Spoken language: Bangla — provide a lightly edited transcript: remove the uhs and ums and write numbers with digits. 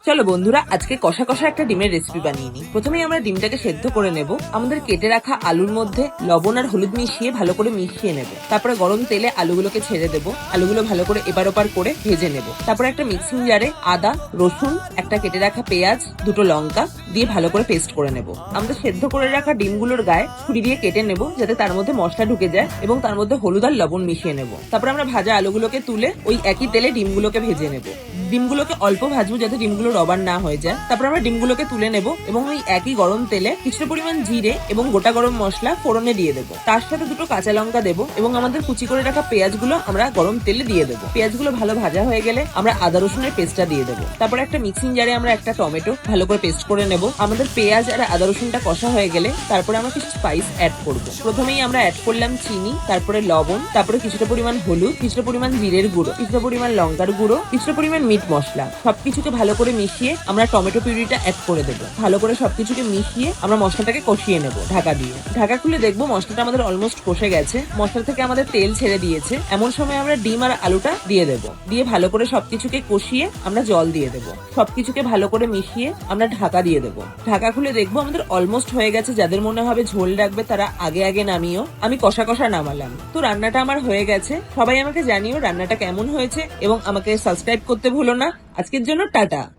চলো বন্ধুরা, আজকে কষা কষা একটা ডিমের রেসিপি বানিয়ে নিই। প্রথমেই আমরা ডিমটাকে সেদ্ধ করে নেব। আমাদের কেটে রাখা আলুর মধ্যে লবণ আর হলুদ মিশিয়ে ভালো করে মিশিয়ে নেব। তারপরে গরম তেলে আলুগুলোকে ছেড়ে দেবো। আলুগুলো ভালো করে এপার ওপার করে ভেজে নেব। তারপরে একটা মিক্সিং জারে আদা, রসুন, একটা কেটে রাখা পেঁয়াজ, দুটো লঙ্কা দিয়ে ভালো করে পেস্ট করে নেব। আমাদের সেদ্ধ করে রাখা ডিমগুলোর গায়ে ছুরি দিয়ে কেটে নেব, যাতে তার মধ্যে মশলা ঢুকে যায়, এবং তার মধ্যে হলুদ আর লবণ মিশিয়ে নেব। তারপরে আমরা ভাজা আলুগুলোকে তুলে ওই একই তেলে ডিমগুলোকে ভেজে নেব। ডিমগুলোকে অল্প ভাজবো, যাতে ডিমগুলো রবার না হয়ে যায়। তারপর আমরা ডিমগুলোকে তুলে নেব এবং ওই একই গরম তেলে কিছুটা পরিমাণ জিরে এবং গোটা গরম মশলা ফোড়নে দিয়ে দেবো। তার সাথে দুটো কাঁচা লঙ্কা দেবো এবং আমাদের কুচি করে রাখা পেঁয়াজগুলো আমরা গরম তেলে দিয়ে দেবো। পেঁয়াজগুলো ভালো ভাজা হয়ে গেলে আমরা আদা রসুনের পেস্টটা দিয়ে দেবো। তারপর একটা মিক্সিং জারে আমরা একটা টমেটো ভালো করে পেস্ট করে নেব। আমাদের পেঁয়াজ আর আদা রসুনটা কষা হয়ে গেলে তারপরে আমরা কিছু স্পাইস অ্যাড করবো। প্রথমেই আমরা অ্যাড করলাম চিনি, তারপরে লবণ, তারপরে কিছুটা পরিমাণ হলুদ, কিছুটা পরিমাণ জিরের গুঁড়ো, কিছুটা পরিমাণ লঙ্কার গুঁড়ো, কিছুটা পরিমাণ মিট মশলা। সবকিছুকে ভালো করে মিশিয়ে আমরা টমেটো পিউরিটা অ্যাড করে দেবো। ভালো করে সবকিছুকে মিশিয়ে আমরা মশলাটাকে কষিয়ে নেব ঢাকা দিয়ে। ঢাকা খুলে দেখবো মশলাটা আমাদের অলমোস্ট কষে গেছে। মশলা থেকে আমাদের তেল ছেড়ে দিয়েছে। এমন সময় আমরা ডিম আর আলুটা দিয়ে দেবো। দিয়ে ভালো করে সবকিছুকে কষিয়ে আমরা জল দিয়ে দেবো। সবকিছুকে ভালো করে মিশিয়ে আমরা ঢাকা দিয়ে দেবো। ঢাকা খুলে দেখবো আমাদের অলমোস্ট হয়ে গেছে। যাদের মনে হবে ঝোল রাখবে তারা আগে আগে নামিও। আমি কষা কষা নামালাম। তো রান্নাটা আমার হয়ে গেছে। সবাই আমাকে জানিও রান্নাটা কেমন হয়েছে এবং আমাকে সাবস্ক্রাইব করতে ভুলো না। আজকের জন্য টাটা।